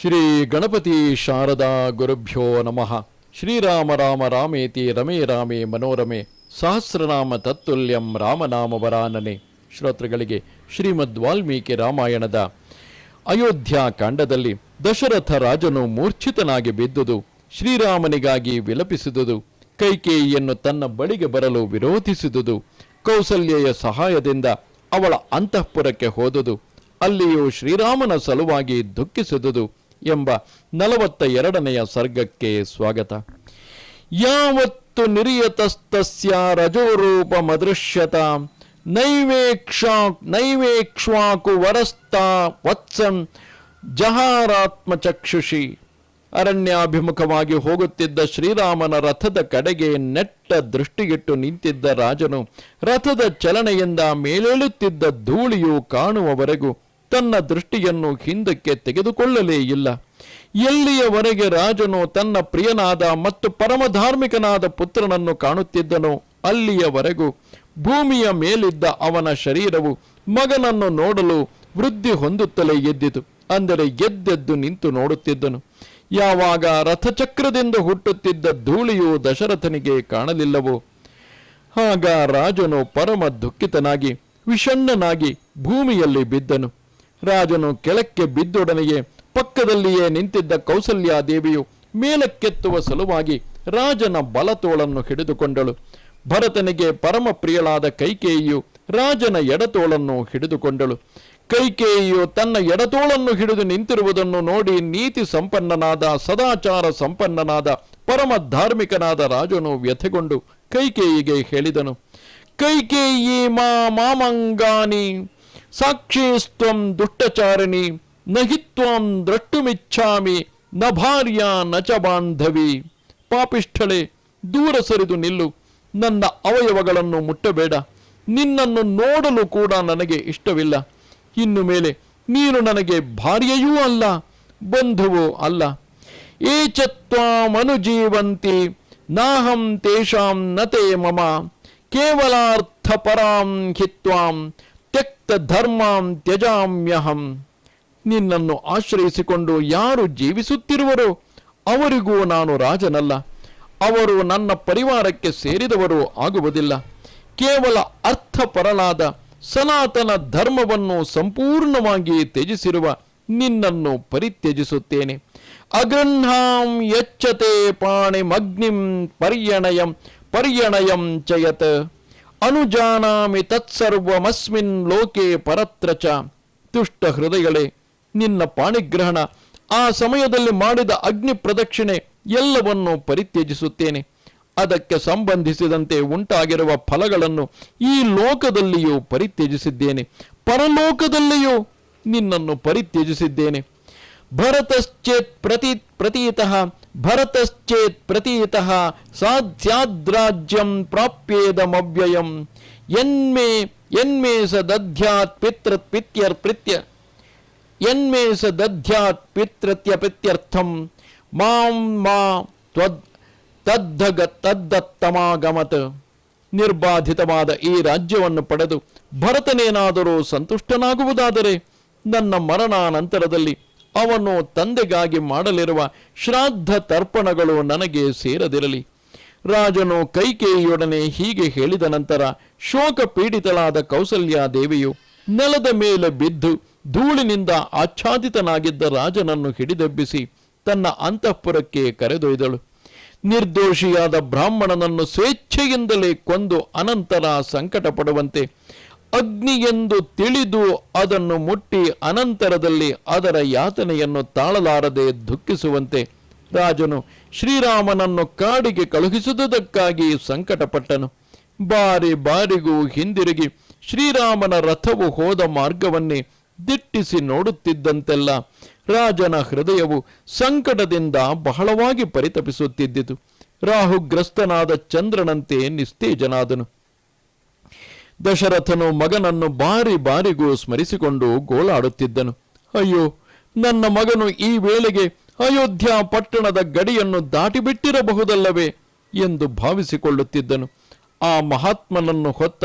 ಶ್ರೀ ಗಣಪತಿ ಶಾರದಾ ಗುರುಭ್ಯೋ ನಮಃ. ಶ್ರೀರಾಮ ರಾಮ ರಾಮೇತಿ ರಮೇ ರಾಮೇ ಮನೋರಮೆ ಸಹಸ್ರನಾಮ ತತ್ತುಲ್ಯಂ ರಾಮನಾಮ ವರಾನನೆ. ಶ್ರೋತೃಗಳಿಗೆ ಶ್ರೀಮದ್ ವಾಲ್ಮೀಕಿ ರಾಮಾಯಣದ ಅಯೋಧ್ಯ ಕಾಂಡದಲ್ಲಿ ದಶರಥ ರಾಜನು ಮೂರ್ಛಿತನಾಗಿ ಬಿದ್ದುದು, ಶ್ರೀರಾಮನಿಗಾಗಿ ವಿಲಪಿಸಿದುದು, ಕೈಕೇಯಿಯನ್ನು ತನ್ನ ಬಳಿಗೆ ಬರಲು ವಿರೋಧಿಸಿದುದು, ಕೌಸಲ್ಯೆಯ ಸಹಾಯದಿಂದ ಅವಳ ಅಂತಃಪುರಕ್ಕೆ ಹೋದುದು, ಅಲ್ಲಿಯೂ ಶ್ರೀರಾಮನ ಸಲುವಾಗಿ ದುಃಖಿಸಿದುದು ಎಂಬ 42ನೆಯ ಸರ್ಗಕ್ಕೆ ಸ್ವಾಗತ. ಯಾವತ್ತು ನಿರಿಯತಸ್ತಸ್ಯ ರಜೋರೂಪಮದೃಶ್ಯತ ನೈವೇಕ್ಷ್ವಾಕು ವರಸ್ತಾ ವತ್ಸನ್ ಜಹಾರಾತ್ಮಚಕ್ಷುಷಿ. ಅರಣ್ಯಾಭಿಮುಖವಾಗಿ ಹೋಗುತ್ತಿದ್ದ ಶ್ರೀರಾಮನ ರಥದ ಕಡೆಗೆ ನೆಟ್ಟ ದೃಷ್ಟಿಗಿಟ್ಟು ನಿಂತಿದ್ದ ರಾಜನು ರಥದ ಚಲನೆಯಿಂದ ಮೇಲೇಳುತ್ತಿದ್ದ ಧೂಳಿಯು ಕಾಣುವವರೆಗೂ ತನ್ನ ದೃಷ್ಟಿಯನ್ನು ಹಿಂದಕ್ಕೆ ತೆಗೆದುಕೊಳ್ಳಲೇ ಇಲ್ಲ. ಎಲ್ಲಿಯವರೆಗೆ ರಾಜನು ತನ್ನ ಪ್ರಿಯನಾದ ಮತ್ತು ಪರಮಧಾರ್ಮಿಕನಾದ ಪುತ್ರನನ್ನು ಕಾಣುತ್ತಿದ್ದನೋ ಅಲ್ಲಿಯವರೆಗೂ ಭೂಮಿಯ ಮೇಲಿದ್ದ ಅವನ ಶರೀರವು ಮಗನನ್ನು ನೋಡಲು ವೃದ್ಧಿ ಹೊಂದುತ್ತಲೇ ಎದ್ದಿತು. ಅಂದರೆ ಎದ್ದೆದ್ದು ನಿಂತು ನೋಡುತ್ತಿದ್ದನು. ಯಾವಾಗ ರಥಚಕ್ರದಿಂದ ಹುಟ್ಟುತ್ತಿದ್ದ ಧೂಳಿಯು ದಶರಥನಿಗೆ ಕಾಣಲಿಲ್ಲವೋ ಆಗ ರಾಜನು ಪರಮ ದುಃಖಿತನಾಗಿ ವಿಷಣ್ಣನಾಗಿ ಭೂಮಿಯಲ್ಲಿ ಬಿದ್ದನು. ರಾಜನು ಕೆಳಕ್ಕೆ ಬಿದ್ದೊಡನೆಯೇ ಪಕ್ಕದಲ್ಲಿಯೇ ನಿಂತಿದ್ದ ಕೌಸಲ್ಯಾದೇವಿಯು ಮೇಲಕ್ಕೆತ್ತುವ ಸಲುವಾಗಿ ರಾಜನ ಬಲತೋಳನ್ನು ಹಿಡಿದುಕೊಂಡಳು. ಭರತನಿಗೆ ಪರಮ ಪ್ರಿಯಳಾದ ಕೈಕೇಯಿಯು ರಾಜನ ಎಡತೋಳನ್ನು ಹಿಡಿದುಕೊಂಡಳು. ಕೈಕೇಯಿಯು ತನ್ನ ಎಡತೋಳನ್ನು ಹಿಡಿದು ನಿಂತಿರುವುದನ್ನು ನೋಡಿ ನೀತಿ ಸಂಪನ್ನನಾದ ಸದಾಚಾರ ಸಂಪನ್ನನಾದ ಪರಮ ಧಾರ್ಮಿಕನಾದ ರಾಜನು ವ್ಯಥೆಗೊಂಡು ಕೈಕೇಯಿಗೆ ಹೇಳಿದನು, ಕೈಕೇಯಿ ಮಾಮಂಗಾನಿ ಸಾಕ್ಷೀಸ್ತ್ವಂ ದುಷ್ಟಚಾರಿಣಿ ನಹಿತ್ವಂ ದ್ರಷ್ಟುಮಿಚ್ಛಾಮಿ ನ ಭಾರ್ಯ ನ ಚ ಬಾಂಧವಿ. ಪಾಪಿಷ್ಠಳೆ, ದೂರ ಸರಿದು ನಿಲ್ಲು, ನನ್ನ ಅವಯವಗಳನ್ನು ಮುಟ್ಟಬೇಡ, ನಿನ್ನನ್ನು ನೋಡಲು ಕೂಡ ನನಗೆ ಇಷ್ಟವಿಲ್ಲ. ಇನ್ನು ಮೇಲೆ ನೀನು ನನಗೆ ಭಾರ್ಯೆಯೂ ಅಲ್ಲ, ಬಂಧುವೂ ಅಲ್ಲ. ಏಚತ್ವಾಮನುಜೀವಂತಿ ನಾಹಂ ತೇಷಾಂ ನತೇ ಮಮ ಕೇವಲಾರ್ಥ ಪರಾಂ ಹಿತ್ವಾಂ ತ್ಯಕ್ತ ಧರ್ಮಾಂ ತ್ಯಜಾಮ್ಯಹಂ. ನಿನ್ನನ್ನು ಆಶ್ರಯಿಸಿಕೊಂಡು ಯಾರು ಜೀವಿಸುತ್ತಿರುವರೋ ಅವರಿಗೂ ನಾನು ರಾಜನಲ್ಲ, ಅವರು ನನ್ನ ಪರಿವಾರಕ್ಕೆ ಸೇರಿದವರು ಆಗುವುದಿಲ್ಲ. ಕೇವಲ ಅರ್ಥಪರನಾದ ಸನಾತನ ಧರ್ಮವನ್ನು ಸಂಪೂರ್ಣವಾಗಿ ತ್ಯಜಿಸಿರುವ ನಿನ್ನನ್ನು ಪರಿತ್ಯಜಿಸುತ್ತೇನೆ. ಅಗೃಹಾಂ ಯಚ್ಚತೆ ಪಾಣಿಮಗ್ನಿಂ ಪರ್ಯಣಯಂ ಚಯತ್ ಅನುಜಾನಾಮಿ ತತ್ಸರ್ವಮಸ್ಮಿನ್ ಲೋಕೆ ಪರತ್ರ ಚ. ದುಷ್ಟ ಹೃದಯಗಳೇ, ನಿನ್ನ ಪಾಣಿಗ್ರಹಣ, ಆ ಸಮಯದಲ್ಲಿ ಮಾಡಿದ ಅಗ್ನಿ ಪ್ರದಕ್ಷಿಣೆ ಎಲ್ಲವನ್ನೂ ಪರಿತ್ಯಜಿಸುತ್ತೇನೆ. ಅದಕ್ಕೆ ಸಂಬಂಧಿಸಿದಂತೆ ಉಂಟಾಗಿರುವ ಫಲಗಳನ್ನು ಈ ಲೋಕದಲ್ಲಿಯೂ ಪರಿತ್ಯಜಿಸಿದ್ದೇನೆ, ಪರಲೋಕದಲ್ಲಿಯೂ ನಿನ್ನನ್ನು ಪರಿತ್ಯಜಿಸಿದ್ದೇನೆ. ಭರತಶ್ಚೇತ್ ಪ್ರತೀತಃ ಸಾಧ್ಯಾದ್ರಾಜ್ಯಂ ಪ್ರಾಪ್ಯೇದಮವ್ಯಯಂ ಯನ್ಮೇ ಸ ದಧ್ಯಾತ್ ಪಿತ್ರ್ಯರ್ಥಂ ಮಾಂ ಮಾ ತದ್ದತ್ತಮಾಗಮತ್. ನಿರ್ಬಾಧಿತವಾದ ಈ ರಾಜ್ಯವನ್ನು ಪಡೆದು ಭರತನೇನಾದರೂ ಸಂತುಷ್ಟನಾಗುವುದಾದರೆ ನನ್ನ ಮರಣಾನಂತರದಲ್ಲಿ ಅವನು ತಂದೆಗಾಗಿ ಮಾಡಲಿರುವ ಶ್ರಾದ್ದ ತರ್ಪಣಗಳು ನನಗೆ ಸೇರದಿರಲಿ. ರಾಜನು ಕೈಕೇಯಿಯೊಡನೆ ಹೀಗೆ ಹೇಳಿದ ನಂತರ ಶೋಕ ಪೀಡಿತಳಾದ ಕೌಸಲ್ಯಾದೇವಿಯು ನೆಲದ ಮೇಲೆ ಬಿದ್ದು ಧೂಳಿನಿಂದ ಆಚ್ಛಾದಿತನಾಗಿದ್ದ ರಾಜನನ್ನು ಹಿಡಿದೆಬ್ಬಿಸಿ ತನ್ನ ಅಂತಃಪುರಕ್ಕೆ ಕರೆದೊಯ್ದಳು. ನಿರ್ದೋಷಿಯಾದ ಬ್ರಾಹ್ಮಣನನ್ನು ಸ್ವೇಚ್ಛೆಯಿಂದಲೇ ಕೊಂದು ಅನಂತರ ಸಂಕಟ ಪಡುವಂತೆ, ಅಗ್ನಿಯೆಂದು ತಿಳಿದು ಅದನ್ನು ಮುಟ್ಟಿ ಅನಂತರದಲ್ಲಿ ಅದರ ಯಾತನೆಯನ್ನು ತಾಳಲಾರದೆ ದುಃಖಿಸುವಂತೆ ರಾಜನು ಶ್ರೀರಾಮನನ್ನು ಕಾಡಿಗೆ ಕಳುಹಿಸುವುದಕ್ಕಾಗಿ ಸಂಕಟಪಟ್ಟನು. ಬಾರಿ ಬಾರಿಗೂ ಹಿಂದಿರುಗಿ ಶ್ರೀರಾಮನ ರಥವು ಹೋದ ಮಾರ್ಗವನ್ನೇ ದಿಟ್ಟಿಸಿ ನೋಡುತ್ತಿದ್ದಂತೆಲ್ಲ ರಾಜನ ಹೃದಯವು ಸಂಕಟದಿಂದ ಬಹಳವಾಗಿ ಪರಿತಪಿಸುತ್ತಿದ್ದಿತು. ರಾಹುಗ್ರಸ್ತನಾದ ಚಂದ್ರನಂತೆ ನಿಸ್ತೇಜನಾದನು. ದಶರಥನು ಮಗನನ್ನು ಬಾರಿ ಬಾರಿಗೂ ಸ್ಮರಿಸಿಕೊಂಡು ಗೋಳಾಡುತ್ತಿದ್ದನು. ಅಯ್ಯೋ, ನನ್ನ ಮಗನು ಈ ವೇಳೆಗೆ ಅಯೋಧ್ಯ ಪಟ್ಟಣದ ಗಡಿಯನ್ನು ದಾಟಿಬಿಟ್ಟಿರಬಹುದಲ್ಲವೇ ಎಂದು ಭಾವಿಸಿಕೊಳ್ಳುತ್ತಿದ್ದನು. ಆ ಮಹಾತ್ಮನನ್ನು ಹೊತ್ತ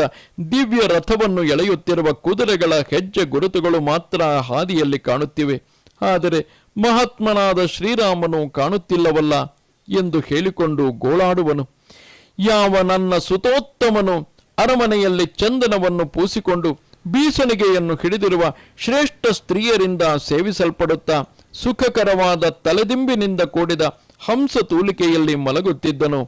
ದಿವ್ಯ ರಥವನ್ನು ಎಳೆಯುತ್ತಿರುವ ಕುದುರೆಗಳ ಹೆಜ್ಜೆ ಗುರುತುಗಳು ಮಾತ್ರ ಹಾದಿಯಲ್ಲಿ ಕಾಣುತ್ತಿವೆ. ಆದರೆ ಮಹಾತ್ಮನಾದ ಶ್ರೀರಾಮನು ಕಾಣುತ್ತಿಲ್ಲವಲ್ಲ ಎಂದು ಹೇಳಿಕೊಂಡು ಗೋಳಾಡುವನು. ಯಾವ ನನ್ನ ಸುತೋತ್ತಮನು ಅರಮನೆಯಲ್ಲಿ ಚಂದನವನ್ನು ಪೂಸಿಕೊಂಡು ಬೀಸಣಿಗೆಯನ್ನು ಹಿಡಿದಿರುವ ಶ್ರೇಷ್ಠ ಸ್ತ್ರೀಯರಿಂದ ಸೇವಿಸಲ್ಪಡುತ್ತಾ ಸುಖಕರವಾದ ತಲೆದಿಂಬಿನಿಂದ ಕೂಡಿದ ಹಂಸ ತೂಲಿಕೆಯಲ್ಲಿ ಮಲಗುತ್ತಿದ್ದನು,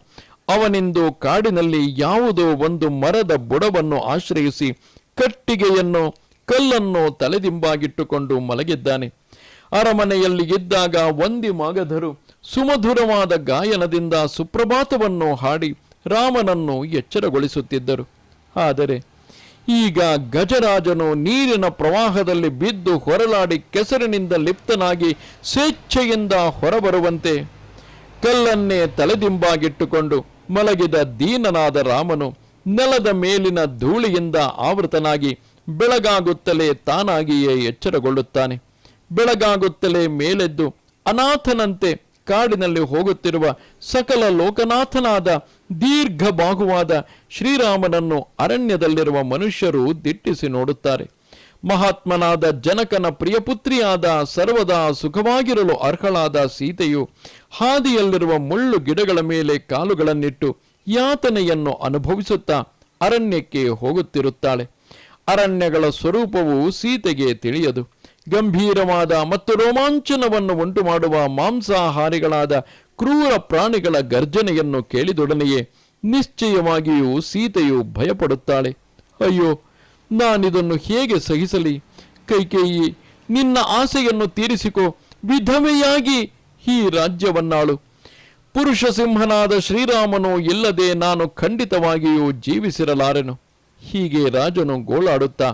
ಅವನಿಂದು ಕಾಡಿನಲ್ಲಿ ಯಾವುದೋ ಒಂದು ಮರದ ಬುಡವನ್ನು ಆಶ್ರಯಿಸಿ ಕಟ್ಟಿಗೆಯನ್ನು ಕಲ್ಲನ್ನು ತಲೆದಿಂಬಾಗಿಟ್ಟುಕೊಂಡು ಮಲಗಿದ್ದಾನೆ. ಅರಮನೆಯಲ್ಲಿ ಇದ್ದಾಗ ವಂದಿ ಮಾಗಧರು ಸುಮಧುರವಾದ ಗಾಯನದಿಂದ ಸುಪ್ರಭಾತವನ್ನು ಹಾಡಿ ರಾಮನನ್ನು ಎಚ್ಚರಗೊಳಿಸುತ್ತಿದ್ದರು. ಆದರೆ ಈಗ ಗಜರಾಜನು ನೀರಿನ ಪ್ರವಾಹದಲ್ಲಿ ಬಿದ್ದು ಹೊರಲಾಡಿ ಕೆಸರಿನಿಂದ ಲಿಪ್ತನಾಗಿ ಸ್ವೇಚ್ಛೆಯಿಂದ ಹೊರಬರುವಂತೆ ಕಲ್ಲನ್ನೇ ತಲೆದಿಂಬಾಗಿಟ್ಟುಕೊಂಡು ಮಲಗಿದ ದೀನನಾದ ರಾಮನು ನೆಲದ ಮೇಲಿನ ಧೂಳಿಯಿಂದ ಆವೃತನಾಗಿ ಬೆಳಗಾಗುತ್ತಲೇ ತಾನಾಗಿಯೇ ಎಚ್ಚರಗೊಳ್ಳುತ್ತಾನೆ. ಬೆಳಗಾಗುತ್ತಲೇ ಮೇಲೆದ್ದು ಅನಾಥನಂತೆ ಕಾಡಿನಲ್ಲಿ ಹೋಗುತ್ತಿರುವ ಸಕಲ ಲೋಕನಾಥನಾದ ದೀರ್ಘ ಬಾಹುವಾದ ಶ್ರೀರಾಮನನ್ನು ಅರಣ್ಯದಲ್ಲಿರುವ ಮನುಷ್ಯರು ದಿಟ್ಟಿಸಿ ನೋಡುತ್ತಾರೆ. ಮಹಾತ್ಮನಾದ ಜನಕನ ಪ್ರಿಯಪುತ್ರಿಯಾದ ಸರ್ವದಾ ಸುಖವಾಗಿರಲು ಅರ್ಹಳಾದ ಸೀತೆಯು ಹಾದಿಯಲ್ಲಿರುವ ಮುಳ್ಳು ಗಿಡಗಳ ಮೇಲೆ ಕಾಲುಗಳನ್ನಿಟ್ಟು ಯಾತನೆಯನ್ನು ಅನುಭವಿಸುತ್ತಾ ಅರಣ್ಯಕ್ಕೆ ಹೋಗುತ್ತಿರುತ್ತಾಳೆ. ಅರಣ್ಯಗಳ ಸ್ವರೂಪವು ಸೀತೆಗೆ ತಿಳಿಯದು. ಗಂಭೀರವಾದ ಮತ್ತು ರೋಮಾಂಚನವನ್ನು ಉಂಟು ಮಾಡುವ ಮಾಂಸಾಹಾರಿಗಳಾದ ಕ್ರೂರ ಪ್ರಾಣಿಗಳ ಗರ್ಜನೆಯನ್ನು ಕೇಳಿದೊಡನೆಯೇ ನಿಶ್ಚಯವಾಗಿಯೂ ಸೀತೆಯು ಭಯಪಡುತ್ತಾಳೆ. ಅಯ್ಯೋ, ನಾನಿದನ್ನು ಹೇಗೆ ಸಹಿಸಲಿ? ಕೈಕೇಯಿ, ನಿನ್ನ ಆಸೆಯನ್ನು ತೀರಿಸಿಕೋ, ವಿಧವೆಯಾಗಿ ಈ ರಾಜ್ಯವನ್ನಾಳು. ಪುರುಷ ಸಿಂಹನಾದ ಶ್ರೀರಾಮನು ಇಲ್ಲದೆ ನಾನು ಖಂಡಿತವಾಗಿಯೂ ಜೀವಿಸಿರಲಾರೆನು. ಹೀಗೆ ರಾಜನು ಗೋಳಾಡುತ್ತಾ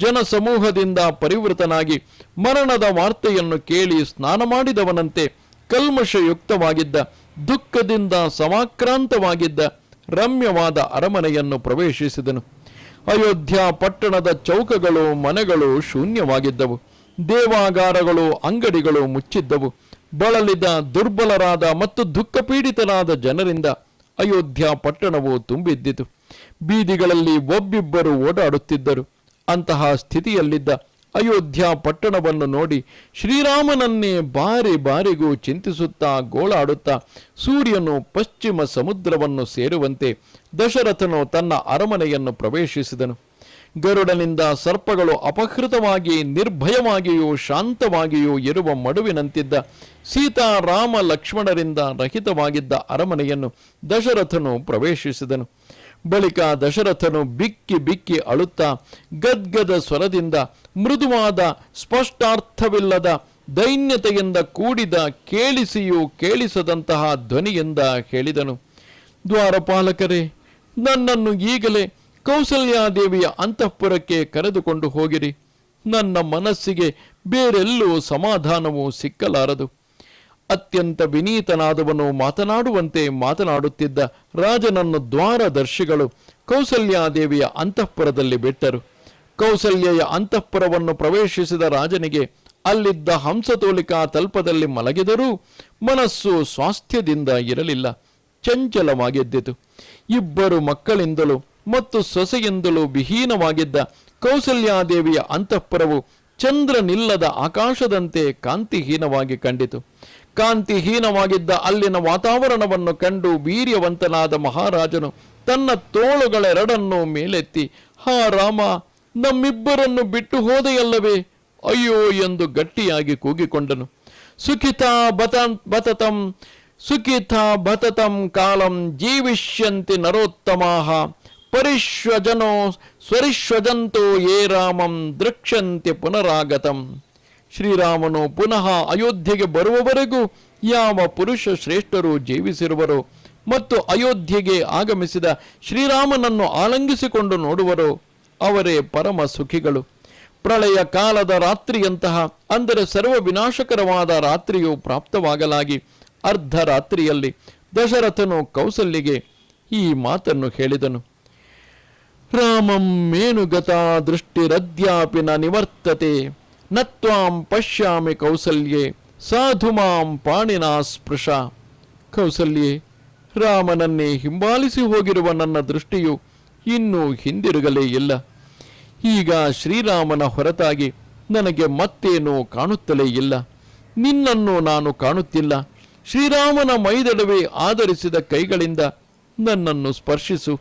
ಜನಸಮೂಹದಿಂದ ಪರಿವೃತನಾಗಿ ಮರಣದ ವಾರ್ತೆಯನ್ನು ಕೇಳಿ ಸ್ನಾನ ಮಾಡಿದವನಂತೆ ಕಲ್ಮಶಯುಕ್ತವಾಗಿದ್ದ ದುಃಖದಿಂದ ಸಮಾಕ್ರಾಂತವಾಗಿದ್ದ ರಮ್ಯವಾದ ಅರಮನೆಯನ್ನು ಪ್ರವೇಶಿಸಿದನು. ಅಯೋಧ್ಯ ಪಟ್ಟಣದ ಚೌಕಗಳು ಮನೆಗಳು ಶೂನ್ಯವಾಗಿದ್ದವು. ದೇವಾಗಾರಗಳು ಅಂಗಡಿಗಳು ಮುಚ್ಚಿದ್ದವು. ಬಳಲಿದ ದುರ್ಬಲರಾದ ಮತ್ತು ದುಃಖಪೀಡಿತರಾದ ಜನರಿಂದ ಅಯೋಧ್ಯ ಪಟ್ಟಣವು ತುಂಬಿದ್ದಿತು. ಬೀದಿಗಳಲ್ಲಿ ಒಬ್ಬಿಬ್ಬರು ಓಡಾಡುತ್ತಿದ್ದರು. ಅಂತಹ ಸ್ಥಿತಿಯಲ್ಲಿದ್ದ ಅಯೋಧ್ಯ ಪಟ್ಟಣವನ್ನು ನೋಡಿ ಶ್ರೀರಾಮನನ್ನೇ ಬಾರಿ ಬಾರಿಗೂ ಚಿಂತಿಸುತ್ತಾ ಗೋಳಾಡುತ್ತಾ ಸೂರ್ಯನು ಪಶ್ಚಿಮ ಸಮುದ್ರವನ್ನು ಸೇರುವಂತೆ ದಶರಥನು ತನ್ನ ಅರಮನೆಯನ್ನು ಪ್ರವೇಶಿಸಿದನು. ಗರುಡನಿಂದ ಸರ್ಪಗಳು ಅಪಹೃತವಾಗಿ ನಿರ್ಭಯವಾಗಿಯೂ ಶಾಂತವಾಗಿಯೂ ಇರುವ ಮಡುವಿನಂತಿದ್ದ ಸೀತಾರಾಮ ಲಕ್ಷ್ಮಣರಿಂದ ರಹಿತವಾಗಿದ್ದ ಅರಮನೆಯನ್ನು ದಶರಥನು ಪ್ರವೇಶಿಸಿದನು. ಬಳಿಕ ದಶರಥನು ಬಿಕ್ಕಿ ಬಿಕ್ಕಿ ಅಳುತ್ತಾ ಗದ್ಗದ ಸ್ವರದಿಂದ ಮೃದುವಾದ ಸ್ಪಷ್ಟಾರ್ಥವಿಲ್ಲದ ದೈನ್ಯತೆಯಿಂದ ಕೂಡಿದ ಕೇಳಿಸಿಯೂ ಕೇಳಿಸದಂತಹ ಧ್ವನಿಯಿಂದ ಹೇಳಿದನು, ದ್ವಾರಪಾಲಕರೇ, ನನ್ನನ್ನು ಈಗಲೇ ಕೌಸಲ್ಯಾದೇವಿಯ ಅಂತಃಪುರಕ್ಕೆ ಕರೆದುಕೊಂಡು ಹೋಗಿರಿ. ನನ್ನ ಮನಸ್ಸಿಗೆ ಬೇರೆಲ್ಲೂ ಸಮಾಧಾನವೂ ಸಿಕ್ಕಲಾರದು. ಅತ್ಯಂತ ವಿನೀತನಾದವನು ಮಾತನಾಡುವಂತೆ ಮಾತನಾಡುತ್ತಿದ್ದ ರಾಜನನ್ನು ದ್ವಾರದರ್ಶಿಗಳು ಕೌಸಲ್ಯಾದೇವಿಯ ಅಂತಃಪುರದಲ್ಲಿ ಬಿಟ್ಟರು. ಕೌಸಲ್ಯೆಯ ಅಂತಃಪುರವನ್ನು ಪ್ರವೇಶಿಸಿದ ರಾಜನಿಗೆ ಅಲ್ಲಿದ್ದ ಹಂಸತೋಲಿಕಾ ತಲ್ಪದಲ್ಲಿ ಮಲಗಿದರೂ ಮನಸ್ಸು ಸ್ವಾಸ್ಥ್ಯದಿಂದ ಇರಲಿಲ್ಲ, ಚಂಚಲವಾಗಿದ್ದಿತು. ಇಬ್ಬರು ಮಕ್ಕಳಿಂದಲೂ ಮತ್ತು ಸೊಸೆಯಿಂದಲೂ ವಿಹೀನವಾಗಿದ್ದ ಕೌಸಲ್ಯಾದೇವಿಯ ಅಂತಃಪುರವು ಚಂದ್ರನಿಲ್ಲದ ಆಕಾಶದಂತೆ ಕಾಂತಿಹೀನವಾಗಿ ಕಂಡಿತು. ಕಾಂತಿಹೀನವಾಗಿದ್ದ ಅಲ್ಲಿನ ವಾತಾವರಣವನ್ನು ಕಂಡು ವೀರ್ಯವಂತನಾದ ಮಹಾರಾಜನು ತನ್ನ ತೋಳುಗಳೆರಡನ್ನೂ ಮೇಲೆತ್ತಿ, ಹಾ ರಾಮ, ನಮ್ಮಿಬ್ಬರನ್ನು ಬಿಟ್ಟು ಹೋದೆಯಲ್ಲವೇ, ಅಯ್ಯೋ ಎಂದು ಗಟ್ಟಿಯಾಗಿ ಕೂಗಿಕೊಂಡನು. ಸುಖಿತಾ ಬತತಂ ಕಾಲಂ ಜೀವಿಷ್ಯಂತಿ ನರೋತ್ತಮಾಹ ಪರಿಶ್ವಜನೋ ಸ್ವರಿಶ್ವಜಂತೋ ಯೇ ರಾಮಂ ದೃಕ್ಷಂತಿ ಪುನರಾಗತಂ. ಶ್ರೀರಾಮನು ಪುನಃ ಅಯೋಧ್ಯೆಗೆ ಬರುವವರೆಗೂ ಯಾವ ಪುರುಷ ಶ್ರೇಷ್ಠರು ಜೀವಿಸಿರುವರೋ ಮತ್ತು ಅಯೋಧ್ಯೆಗೆ ಆಗಮಿಸಿದ ಶ್ರೀರಾಮನನ್ನು ಆಲಂಗಿಸಿಕೊಂಡು ನೋಡುವರೋ ಅವರೇ ಪರಮ ಸುಖಿಗಳು. ಪ್ರಳಯ ಕಾಲದ ರಾತ್ರಿಯಂತಹ, ಅಂದರೆ ಸರ್ವ ವಿನಾಶಕರವಾದ ರಾತ್ರಿಯು ಪ್ರಾಪ್ತವಾಗಲಾಗಿ ಅರ್ಧರಾತ್ರಿಯಲ್ಲಿ ದಶರಥನು ಕೌಸಲ್ಯಗೆ ಈ ಮಾತನ್ನು ಹೇಳಿದನು. ರಾಮಂ ಮೇನುಗತಾ ದೃಷ್ಟಿರದ್ಯಾಪಿ ನ ನಿವರ್ತತೆ ನತ್ವಾಂ ಪಶ್ಯಾಮಿ ಕೌಸಲ್ಯೆ ಸಾಧು ಮಾಂ ಪಾಣಿನಾ ಸ್ಪೃಶ. ಕೌಸಲ್ಯೆ, ರಾಮನನ್ನೇ ಹಿಂಬಾಲಿಸಿ ಹೋಗಿರುವ ನನ್ನ ದೃಷ್ಟಿಯು ಇನ್ನೂ ಹಿಂದಿರುಗಲೇ ಇಲ್ಲ. ಈಗ ಶ್ರೀರಾಮನ ಹೊರತಾಗಿ ನನಗೆ ಮತ್ತೇನೂ ಕಾಣುತ್ತಲೇ ಇಲ್ಲ. ನಿನ್ನನ್ನು ನಾನು ಕಾಣುತ್ತಿಲ್ಲ. ಶ್ರೀರಾಮನ ಮೈದಡವೆ ಆಧರಿಸಿದ ಕೈಗಳಿಂದ ನನ್ನನ್ನು ಸ್ಪರ್ಶಿಸು.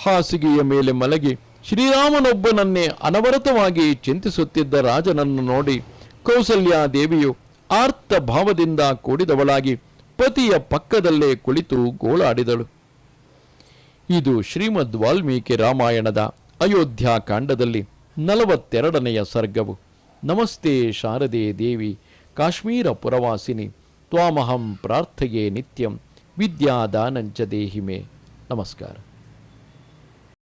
ಹಾಸಿಗೆಯ ಮೇಲೆ ಮಲಗಿ ಶ್ರೀರಾಮನೊಬ್ಬನನ್ನೇ ಅನವರತವಾಗಿ ಚಿಂತಿಸುತ್ತಿದ್ದ ರಾಜನನ್ನು ನೋಡಿ ಕೌಸಲ್ಯಾದೇವಿಯು ಆರ್ತ ಭಾವದಿಂದ ಕೂಡಿದವಳಾಗಿ ಪತಿಯ ಪಕ್ಕದಲ್ಲೇ ಕುಳಿತು ಗೋಳಾಡಿದಳು. ಇದು ಶ್ರೀಮದ್ ವಾಲ್ಮೀಕಿ ರಾಮಾಯಣದ ಅಯೋಧ್ಯಾಕಾಂಡದಲ್ಲಿ 42ನೆಯ ಸರ್ಗವು. ನಮಸ್ತೆ ಶಾರದೆ ದೇವಿ ಕಾಶ್ಮೀರ ಪುರವಾಸಿನಿ ತ್ವಾಮಹಂ ಪ್ರಾರ್ಥಯೇ ನಿತ್ಯಂ ವಿದ್ಯಾದಾನಂಚ ದೇಹಿಮೆ. ನಮಸ್ಕಾರ.